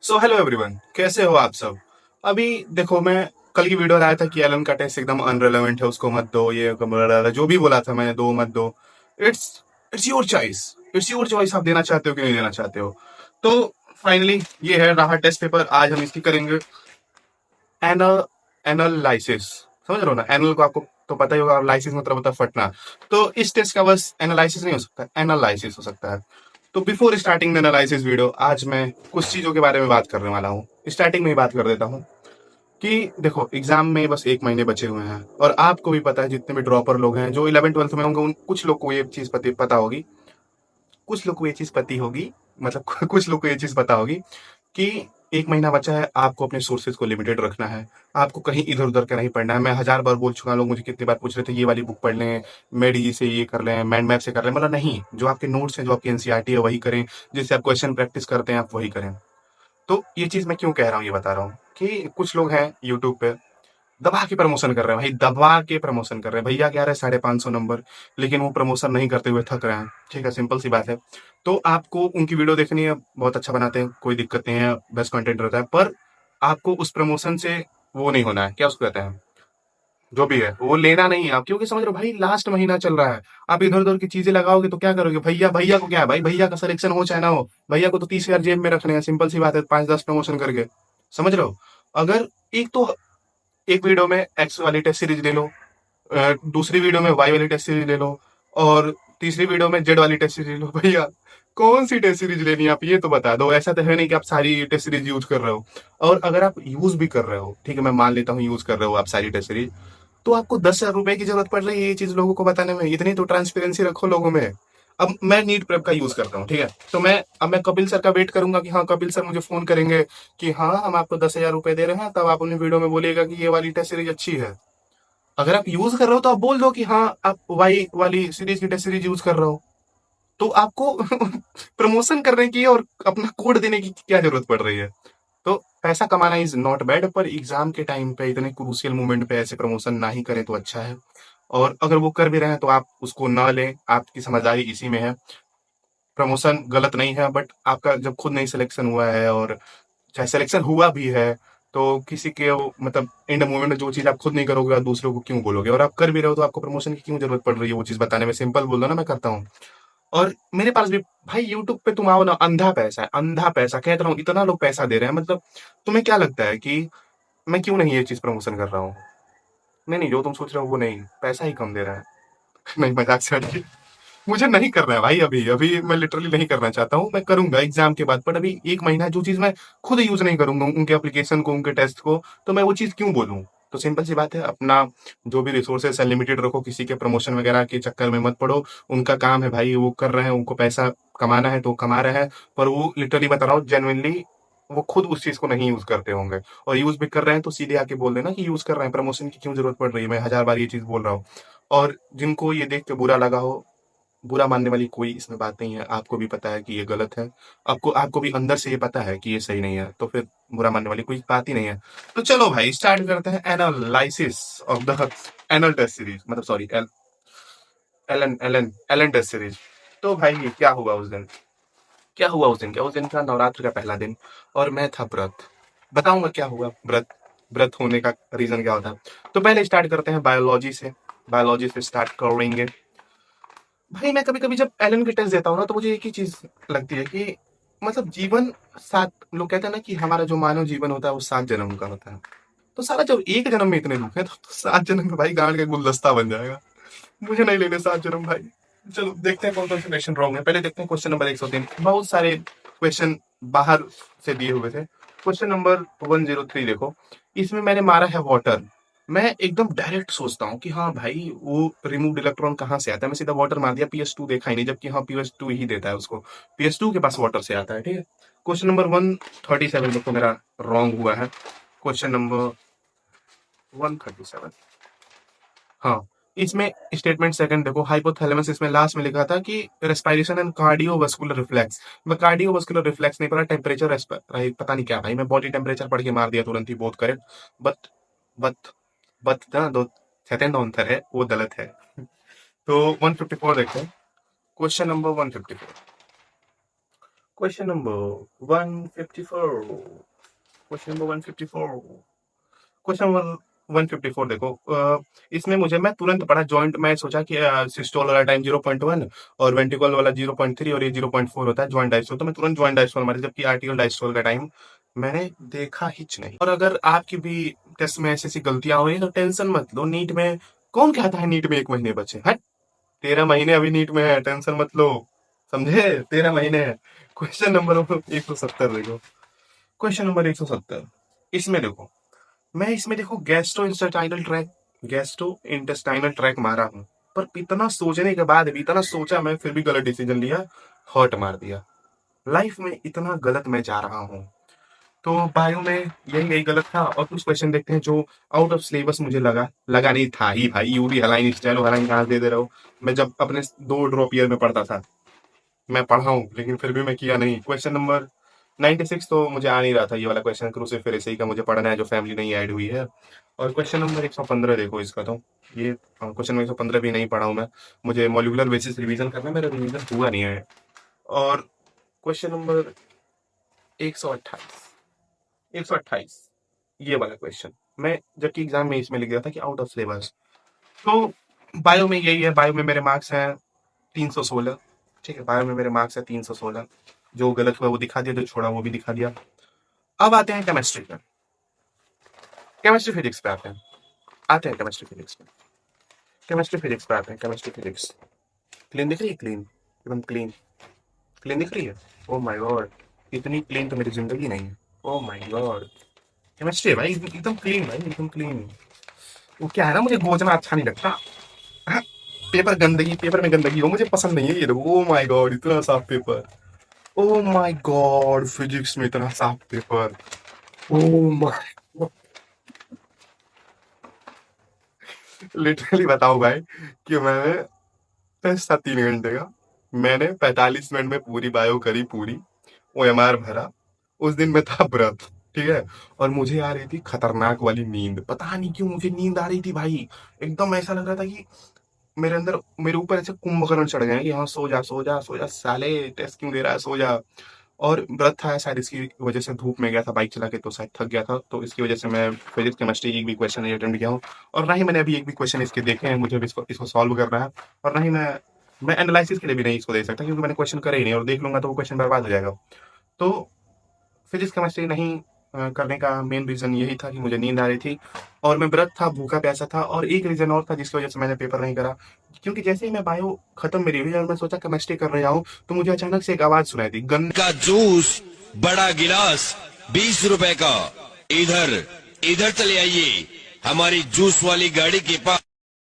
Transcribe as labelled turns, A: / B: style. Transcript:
A: So hello everyone, कैसे हो आप सब। अभी देखो, मैं कल की वीडियो लाया था कि एलन का टेस्ट एकदम अनरेलेवेंट है, उसको मत दो, ये जो भी बोला था मैंने, दो मत दो। It's it's your choice. It's your choice, आप देना चाहते हो कि नहीं देना चाहते हो। तो फाइनली ये है रहा टेस्ट पेपर। आज हम इसकी करेंगे एनल एनालिसिस। समझ रहे हो ना, एनल को आपको तो पता ही होगा, लाइसिस मतलब होता है फटना। तो इस टेस्ट का बस एनालिसिस नहीं हो सकता, एनालिसिस हो सकता है। तो before starting the analysis video, आज मैं कुछ चीजों के बारे में बात करने वाला हूँ। स्टार्टिंग में ही बात कर देता हूँ कि देखो, एग्जाम में बस एक महीने बचे हुए हैं, और आपको भी पता है, जितने भी ड्रॉपर लोग हैं जो 11th 12th में होंगे, उन कुछ लोग को ये चीज पता होगी। कुछ लोग को ये चीज पता होगी, मतलब कुछ लोग को ये चीज पता होगी कि एक महीना बचा है, आपको अपने सोर्सेज को लिमिटेड रखना है। आपको कहीं इधर उधर का नहीं पढ़ना है। मैं हजार बार बोल चुका हूं, लोग मुझे कितनी बार पूछ रहे थे ये वाली बुक पढ़ लें, मेडी से ये कर लें, मैंड मैप से कर लें। मतलब नहीं, जो आपके नोट्स हैं, जो आपकी एनसीईआरटी है, वही करें। जिससे आप क्वेश्चन प्रैक्टिस करते हैं, आप वही करें। तो ये चीज मैं क्यों कह रहा हूँ, ये बता रहा हूँ कि कुछ लोग हैं यूट्यूब पे दबा के प्रमोशन कर रहे हैं। भाई दबा के प्रमोशन कर रहे हैं, भैया क्या रहे 550 नंबर, लेकिन वो प्रमोशन नहीं करते हुए थक रहे हैं। ठीक है, सिंपल सी बात है। तो आपको उनकी वीडियो देखनी है, बहुत अच्छा बनाते हैं, कोई दिक्कत नहीं है, बेस्ट कंटेंट रहता है। पर आपको उस प्रमोशन से वो नहीं होना है, क्या उसको कहते हैं, जो भी है वो लेना नहीं है आप, क्योंकि समझ रहे हो भाई, लास्ट महीना चल रहा है। आप इधर उधर की चीजें लगाओगे तो क्या करोगे। भैया भैया को क्या है भाई, भैया का सिलेक्शन हो चाहे ना हो, भैया को तो 30,000 जेब में रखने हैं। सिंपल सी बात है, 5-10 प्रमोशन करके। समझ रहे हो। अगर एक तो एक वीडियो में एक्स वाली टेस्ट सीरीज ले लो, दूसरी वीडियो में वाई वाली टेस्ट सीरीज ले लो, और तीसरी वीडियो में जेड वाली टेस्ट सीरीज ले लो। भैया कौन सी टेस्ट सीरीज लेनी है, आप ये तो बता दो। ऐसा तो है नहीं कि आप सारी टेस्ट सीरीज यूज कर रहे हो। और अगर आप यूज भी कर रहे हो, ठीक है, मैं मान लेता हूँ यूज कर रहे हो आप सारी टेस्ट सीरीज, तो आपको 10,000 रुपए की जरूरत पड़ रही है ये चीज लोगों को बताने में। इतनी तो ट्रांसपेरेंसी रखो लोगों में। अब मैं नीट प्रेप का यूज करता हूँ, ठीक है, तो मैं कपिल सर का वेट करूंगा कि हाँ, कपिल सर मुझे फोन करेंगे कि हाँ, हम आपको 10,000 रुपए दे रहे हैं, तब आप अपनी वीडियो में बोलिएगा कि ये वाली टेस्ट सीरीज अच्छी है। अगर आप यूज कर रहे हो तो आप बोल दो कि हाँ, आप वाई वाली सीरीज की टेस्ट सीरीज यूज कर रहे हो। तो आपको प्रमोशन करने की और अपना कोड देने की क्या जरूरत पड़ रही है। तो पैसा कमाना इज नॉट बैड, पर एग्जाम के टाइम पे, इतने क्रूशियल मोमेंट पे ऐसे प्रमोशन ना ही करें तो अच्छा है। और अगर वो कर भी रहे हैं तो आप उसको ना लें, आपकी समझदारी इसी में है। प्रमोशन गलत नहीं है, बट आपका जब खुद नहीं सिलेक्शन हुआ है, और चाहे सिलेक्शन हुआ भी है, तो किसी के मतलब एंड मोमेंट में जो चीज आप खुद नहीं करोगे, आप दूसरों को क्यों बोलोगे। और आप कर भी रहे हो तो आपको प्रमोशन की क्यों जरूरत पड़ रही है वो चीज बताने में। सिंपल बोल दो ना, मैं करता हूँ। और मेरे पास भी भाई यूट्यूब पे तुम आओ ना, अंधा पैसा है, अंधा पैसा कह रहा हूँ, इतना लोग पैसा दे रहे हैं। मतलब तुम्हें क्या लगता है कि मैं क्यों नहीं ये चीज प्रमोशन कर रहा हूँ। नहीं नहीं, जो तुम सोच रहे हो वो नहीं, पैसा ही कम दे रहा है। नहीं, मजाक से हटिए। मुझे नहीं करना है भाई, अभी अभी मैं लिटरली नहीं करना चाहता हूँ। मैं करूंगा एग्जाम के बाद, पर अभी एक महीना जो चीज मैं खुद यूज नहीं करूंगा, उनके एप्लीकेशन को, उनके टेस्ट को, तो मैं वो चीज क्यों बोलूँ। तो सिंपल सी बात है, अपना जो भी रिसोर्सेस है लिमिटेड रखो, किसी के प्रमोशन वगैरह के चक्कर में मत पड़ो। उनका काम है भाई, वो कर रहे हैं, उनको पैसा कमाना है तो कमा रहे हैं। पर वो लिटरली बता रहा हूँ, जेनुइनली वो खुद उस चीज को नहीं यूज करते होंगे। और यूज भी कर रहे हैं तो सीधे आके बोल देना कि यूज कर रहे हैं, प्रमोशन की क्यों जरूरत पड़ रही है। मैं हजार बार ये चीज बोल रहा हूँ। और जिनको ये देख के बुरा लगा हो, बुरा मानने वाली कोई इसमें बात नहीं है। आपको भी पता है कि ये गलत है, आपको आपको भी अंदर से ये पता है कि ये सही नहीं है, तो फिर बुरा मानने वाली कोई बात ही नहीं है। तो चलो भाई, स्टार्ट करते हैं analysis of the anal test series, मतलब sorry, Allen Allen Allen test series. तो भाई ये क्या हुआ उस दिन, क्या उस दिन था नवरात्र का पहला दिन, और मैं था व्रत। बताऊंगा क्या हुआ व्रत, व्रत होने का रीजन क्या होता है। तो पहले स्टार्ट करते हैं बायोलॉजी से। बायोलॉजी से स्टार्ट करेंगे। भाई मैं कभी कभी जब एलन के टेस्ट देता हूँ ना, तो मुझे एक ही चीज लगती है कि मतलब जीवन सात, लोग कहते हैं ना कि हमारा जो मानव जीवन होता है वो 7 जन्म का होता है। तो सारा जब एक जन्म में इतने दुख है, तो 7 जन्म में भाई गांड का गुलदस्ता बन जाएगा। मुझे नहीं लेने 7 जन्म भाई। चलो देखते हैं कौन कौन से क्वेश्चन रॉन्ग है। पहले देखते हैं क्वेश्चन नंबर 103। बहुत सारे क्वेश्चन बाहर से दिए हुए थे। क्वेश्चन नंबर 103 देखो, इसमें मैंने मारा है वाटर। मैं एकदम डायरेक्ट सोचता हूँ कि हाँ भाई, वो रिमूव्ड इलेक्ट्रॉन कहाँ से आता है, मैं सीधा वाटर मार दिया, PS2 देखा ही नहीं, जबकि हाँ PS2 ही देता है उसको। PS2 के पास वाटर से आता है, ठीक है। क्वेश्चन नंबर 137 देखो, मेरा रॉन्ग हुआ है। क्वेश्चन नंबर 137, हाँ, इसमें स्टेटमेंट सेकंड देखो, हाइपोथैलेमस, इसमें लास्ट में लिखा था कि रेस्पिरेशन एंड कार्डियोवास्कुलर रिफ्लेक्स। मैं कार्डियोवास्कुलर रिफ्लेक्स नहीं पढ़ा, टेम्परेचर पता नहीं क्या भाई, मैं बॉडी टेम्परेचर पढ़ के मार दिया तुरंत ही, बहुत करेक्ट। बट बट बट ना, दो सेकंड आंसर है वो गलत है। तो 154 देखते हैं। Question number 154। Question number 154। Question number 154। Question number 154 देखो, इसमें मुझे मैं तुरंत पढ़ा जॉइंट, मैं सोचा कि सिस्टोल वाला टाइम 0.1 और वेंट्रिकल वाला 0.3 और ये 0.4 होता है जॉइंट डायस्टोल, तो मैं तुरंत जॉइंट डायस्टोल मारी, जबकि आर्टिकल डायस्टोल का टाइम मैंने देखा ही नहीं। और अगर आपकी भी टेस्ट में ऐसी ऐसी गलतियां हुई तो टेंशन मत लो, नीट में कौन कहता है नीट में 1 महीने बचे, हट, 13 महीने अभी नीट में है, टेंशन मत लो, समझे, 13 महीने है। क्वेश्चन नंबर 170 देखो, क्वेश्चन नंबर 170, इसमें देखो, मैं इसमें देखो गैस्ट्रो इंटेस्टाइनल ट्रैक मारा हूं, पर इतना सोचने के बाद भी, इतना सोचा मैं, फिर भी गलत डिसीजन लिया, हर्ट मार दिया। लाइफ में इतना गलत मैं जा रहा हूँ। तो बायो में यही यही गलत था। और कुछ क्वेश्चन देखते हैं जो आउट ऑफ सिलेबस मुझे लगा नहीं था ही भाई। यूडी हलाइन स्टाइलो हलाइन कहाँ दे दे रहे हो। मैं जब अपने 2 ड्रॉप ईयर में पढ़ता था, मैं पढ़ा हूँ, लेकिन फिर भी मैं किया नहीं। क्वेश्चन नंबर 96 तो मुझे आ नहीं रहा था, ये वाला क्वेश्चन क्रूसिफेरेसी का मुझे पढ़ना है, जो फैमिली नहीं ऐड हुई है। और क्वेश्चन नंबर 115 देखो इसका, तो ये क्वेश्चन नंबर 115 भी नहीं पढ़ा हूँ मैं, मुझे मॉलिकुलर बेसिस रिवीजन करना है, मेरा रिवीजन हुआ नहीं है। और क्वेश्चन नंबर 128, 128 ये वाला क्वेश्चन, मैं जबकि एग्जाम में इसमें लिख दिया था कि आउट ऑफ सिलेबस। तो बायो में यही है, बायो में मेरे मार्क्स हैं 316। ठीक है, बायो में मेरे मार्क्स है 316, जो गलत हुआ वो दिखा दिया, जो छोड़ा वो भी दिखा दिया। अब आते हैं केमिस्ट्री पे, केमिस्ट्री फिजिक्स पे आते हैं केमिस्ट्री फिजिक्स पे, केमिस्ट्री फिजिक्स पे आते हैं, केमिस्ट्री फिजिक्स। क्लीन दिख रही है, क्लीन, एकदम क्लीन, क्लीन दिख रही है। ओ माय गॉड, इतनी क्लीन तो मेरी जिंदगी नहीं है। ओ माय गॉड, केमिस्ट्री है भाई, एकदम क्लीन भाई, एकदम क्लीन। वो क्या है ना, मुझे गोजना अच्छा नहीं लगता। हाँ, पेपर में गंदगी हो मुझे पसंद नहीं है ये देखो। ओ माय गॉड, इतना साफ paper. Oh my God, physics में इतना साफ पेपर। ओ माय, लिटरली बताओ भाई कि मैंने टेस्ट था 3 घंटे का, मैंने 45 मिनट में पूरी बायो करी, पूरी ओएमआर भरा। उस दिन में था व्रत, ठीक है, और मुझे आ रही थी खतरनाक वाली नींद, पता नहीं क्यों मुझे नींद आ रही थी भाई। एकदम ऐसा लग रहा था कि मेरे अंदर, मेरे ऊपर ऐसे कुंभकर्ण चढ़ गए हैं कि हाँ सो जा सो जा सो जा साले, टेस्ट क्यों दे रहा है, सो जा। और व्रत था शायद, इसकी वजह से धूप में गया था बाइक चला के, तो शायद थक गया था, तो इसकी वजह से मैं फिजिक्स केमिस्ट्री एक भी क्वेश्चन नहीं अटेंड किया हूँ। और ना ही मैंने अभी एक भी क्वेश्चन इसके देखे हैं, मुझे अभी इसको सॉल्व करना है। और ना ही मैं एनालिसिस के लिए भी नहीं इसको दे सकता, क्योंकि मैंने क्वेश्चन करे ही नहीं, और देख लूंगा तो वो क्वेश्चन बर्बाद हो जाएगा। तो फिजिक्स केमिस्ट्री नहीं करने का मेन रीजन यही था कि मुझे नींद आ रही थी, और मैं व्रत था, भूखा प्यासा था। और एक रीजन और था जिसकी वजह से मैंने पेपर नहीं करा, क्योंकि जैसे ही मैं बायो खत्म मेरी हुई और मैं सोचा केमिस्ट्री कर रहा हूँ, तो मुझे अचानक से एक आवाज सुनाई दी, गन
B: का जूस बड़ा गिलास 20 रुपए का, इधर इधर चले आइए हमारी जूस वाली गाड़ी के पास।